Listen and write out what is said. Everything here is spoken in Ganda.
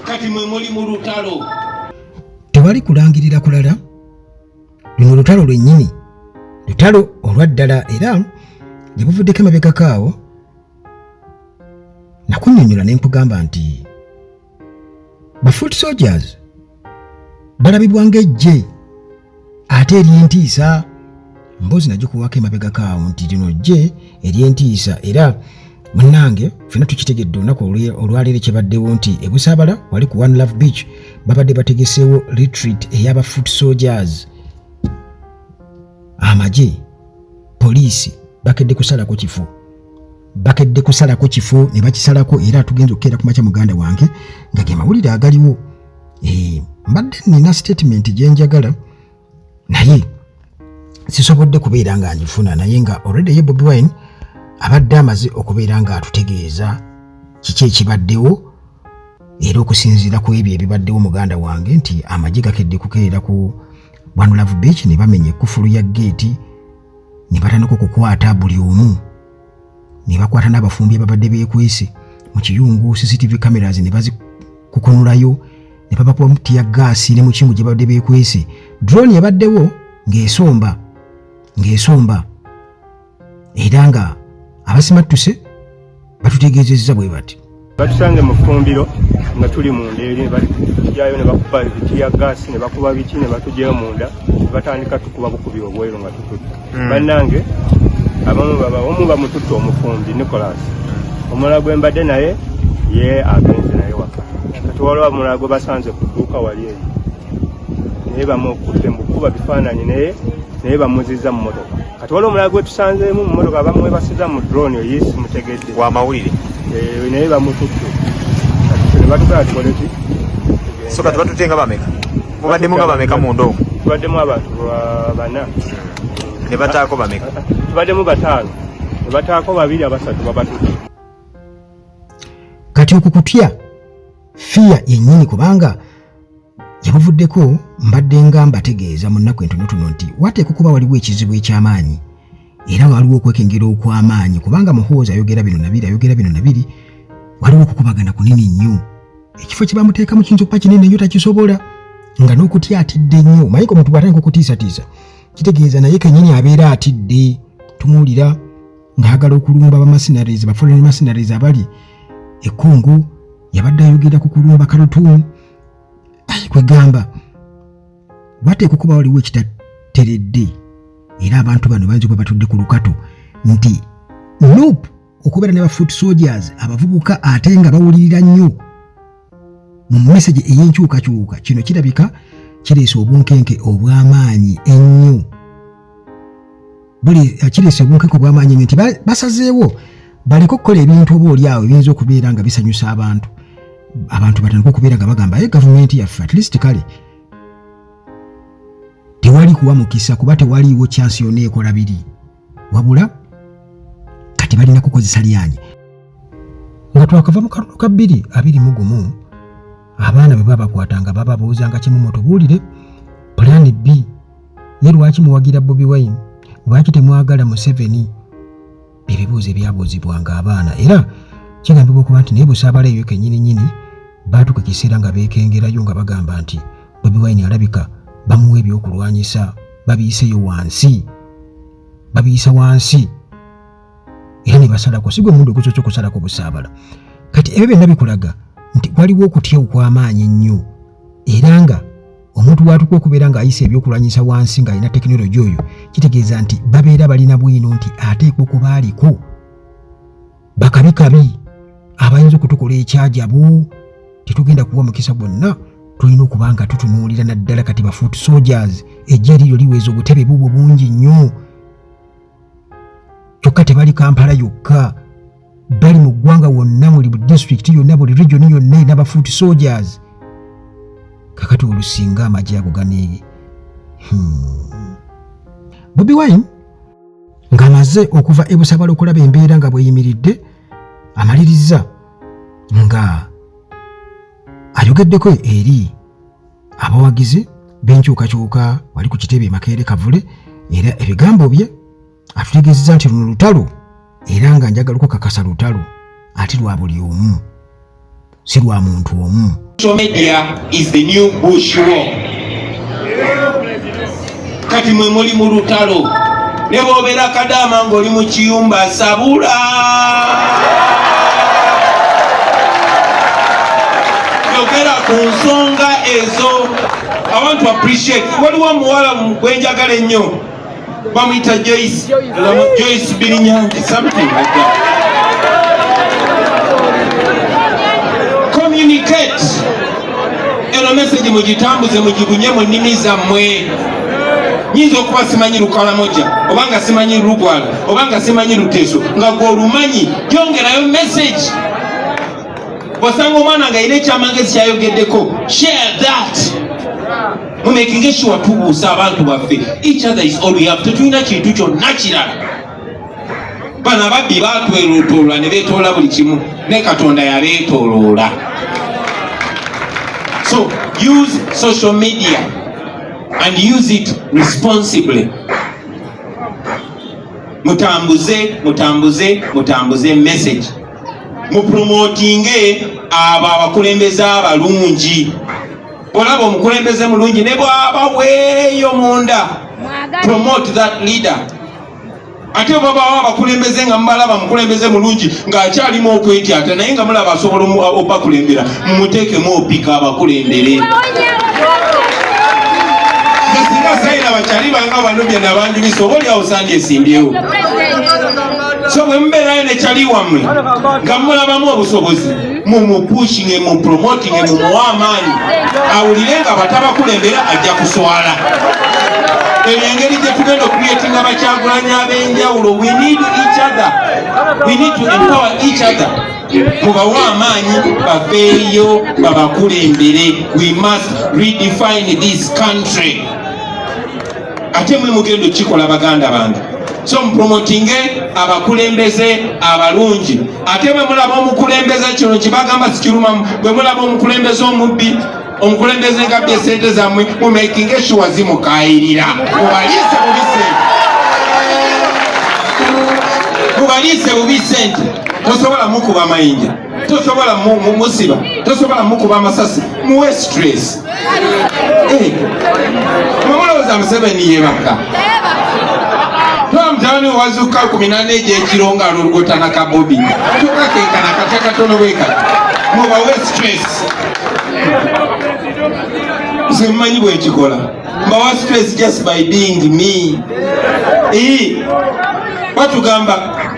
kati mwe muli mu lutalo. Tewali kulangirira kulala. Luno lutalo lwennyini. Lutalo olwaddala era gye buvuddeko emabega kaawo nakunnyonnyola ne nkugamba nti ba foot soldiers balabibwa ng'eggye ate ery'entiisa. Mboozi nagikuwako emabega kaawo nti lino ggye ery'entiisa era munnange ffenna tukitegedde olunaku olwaleero kyebaddewo nti e Busaabala wali ku One Love Beach babadde bategeseewo retreat ey'aba foot soldiers. Amagye, poliisi bakedde kusalako kifo ne bakisalako era tugenza okukeera ku makya muganda wange nga ge mawulire agaliwo. Mbadde nina statement gye njagala naye sisobodde kubeera nga njifuna naye nga already ye Bobi Wine abadde amaze okubeera nga atutegeeza kiki ekibaddewo era okusinziira ku ebyo ebibaddewo muganda wange nti amagye gakedde kukeera ku One Love Beach ne bamenya ekkufulu ya geeti ne batandika okukwata buli omu ne bakwata n'abafumbi ababadde beekwese mu kiyungu CCTV cameras ne bazikukunulayo ne babakuba mu tiya gaasi ne mu kingu gye babadde beekwese. Drone yabaddewo ng'esomba era nga abasimattuse batutegeezezza bwe bati batusanze mu ffumbiro nga tuli munda eri bajjayo ne bakuba tiya gaasi ne bakuba biki ne batugyayo munda ne batandika tukuba bukubi obweru nga tutudde. Bannange omu bamututte omufumbi Nicholas omulala gwe mbadde naye ye agenze naye waka kati waliwo omulala gwe basanze ku dduuka wali eyo naye bamukutte mu kuba bifaananyi naye bamuzizza mu motoka. Kati waliwo omulala gwe tusanzeemu mu motoka bamwebasiza mu drone oyo yesi mutegedde wa mawulire naye bamututte kati ne batugala tukole ki so kati batutte nga bameka mubaddemu nga bameka mu ndongo tubaddemu abantu bana ne bataako bameka tubaddemu bataano ne bataako babiri abasatu babatutte. Kati okukutya fiya yennyini kubanga yabuvuddeko mbadde nga mbategeeza mu nnaku entonotono nti wateeka okuba waliwo ekizibu eky'amaanyi era waliwo okwekengera okw'amaanyi kubanga Muhoozi ayogera bino na biri waliwo okukubagana kunene nnyo. Ekifo kye bamuteekamu kiyinza okuba kinene nnyo takisobola nga n'okutya atidde nnyo. Mayiko omuntu bw'atandika okutiisatiisa kitegeeza naye kennyini abeera atidde. Tumuwulira ng'ayagala okulumba bamasinarizi baforeign mercenaries abali e Congo yabadde ayogera ku kulumba Khartoum. Kwegamba wateeka okuba waliwo ekitateredde era abantu bano bayinza okuba batudde ku lukato nti nope okubeera ne ba foot soldiers abavubuka ate nga bawulirira nnyo mu message ey'enkyukakyuka. Kino kirabika kireese obunkenke obw'amaanyi ennyo kireese obunkenke obw'amaanyi ennyo nti basazeewo baliko okukola ebintu oba oli awo ebiyinza okubeera nga bisanyusa abantu batandika okubeera nga bagamba gavumenti yaffe at least kale tewali kuwa mukisa kuba tewaliiwo chansi yonna ekola biri wabula kati balina kukozesa lyanyi. Nga twakava mu kalulu ka 2021 abaana bwe babakwatanga bababuuzanga kimu mutubuulire plan B ye lwaki muwagira Bobi Wine lwaki temwagala Museveni ebibuuzo ebyabuuzibwanga abaana era kigambibwa okuba nti naye Busaabala eyo kennyini baatuka ekiseera nga beekengerayo nga bagamba nti Bobi Wine alabika bamuwa ebyokulwanyisa babiyiseyo wansi era ne basalako si gwe mundu ogusooka okusalako Busaabala. Kati ebyo byonna bikulaga nti waliwo okutya okw'amaanyi ennyo era nga omuntu watuka okubeera ng'ayisa ebyokulwanyisa wansi ng'alina tekinologi oyo kitegeeza nti babeera balina bwino nti ateekwa okuba aliko bakabi abayinza okutukola ekyajabu. Tetugenda kuwa mukisa gwonna tulina okuba nga tutunuulira naddala kati ba foot soldiers ejje liryo liweeza obutebe bubwo bungi nnyo kyokka tebali Kampala yokka bali mu ggwanga wonna buli district yonna buli region yonna erina ba foot soldiers. Kakati olusinga amagye ago ganeege Bobi Wine ng'amaze okuva e Busaabala okulaba embeera nga bweyimiridde amaliriza nga ayogeddeko eri abawagizi b'enkyukakyuka wali ku kitebe Makerere Kavule era ebigambo bye atutegeezezza nti luno lutalo era nga njagala okukakasa lutalo ati lwa buli omu si lwa muntu omu. Social media is the new bush war. Kati mwe muli mu lutalo ne bw'obeera Kadaama ng'oli mu kiyumba sabula. Yogera ku nsonga ezo. I want to appreciate. Waliwo omuwala gwenjagala ennyo bamuyita Joyce Birinyange, something like that. Communicate. Eno message mugitambuze mugibunye mu nnimi zammwe. Nyinza okuba simanyi Lukalamoja, obanga simanyi Lugwala, obanga simanyi Luteso, nga gw'olumanyi gyongerayo message. Bw'osanga omwana nga alina ekyamagezi kyayogeddeko, share that. Making sure tubuusa abantu baffe. Each other is all we have. Tetulina kintu kyonna kirala. Bano ababbi baatwerotoola ne beetoola buli kimu, ne Katonda yabeetoloola. So use social media and use it responsibly. Mutambuze message. Mupromotinge abo abakulembeze abalungi. Olaba omukulembeze mulungi ne bw'aba weeyo munda. Promote that leader. Ate baba abakulembeze nga mubalaba mukulembeze mulungi ng'akyalimu okwetyata naye nga mulaba asobola okubakulembera mumuteekemu opika abakulembere. Singa sayina bakyali banga banobya nabanjulisa oba oli awo sandi esimbyewo. So bwe mubeerayo ne kyali wammwe nga mulabamu obusobozi mumupushinge mupromotinge mumuwa amaanyi awulire nga batabakulembera ajja kuswala. Eyo engeri gye tugenda okuyetinga Bakyagulanyi ab'enjawulo. We need each other. We need to empower each other. Mubawa amaanyi baveeyo babakulembere. We must redefine this country. Ate mwe mugendo kikola baganda bange. So mupromotinge abakulembeze abalungi. Ate bwe mulaba omukulembeze kino kibagamba sikirumamu. Bwe mulaba omukulembeze omubbi, omukulembeze ngabbi esente zammwe, mumakinge sure zimukayirira. Mubaliise bubi sente. Tosobola mukuba mayinja, tosobola musiba, tosobola mukuba amasasi, muwe stress. Mwamulowooza Museveni yebaka. Mutawani wazuka 18 egy'ekiro nga alulugotana kabobi. Tukakenkana kata katono bwekati. Mubawe stress. Simanyi bwe kikola. Mbawa stress just by being me. Batugamba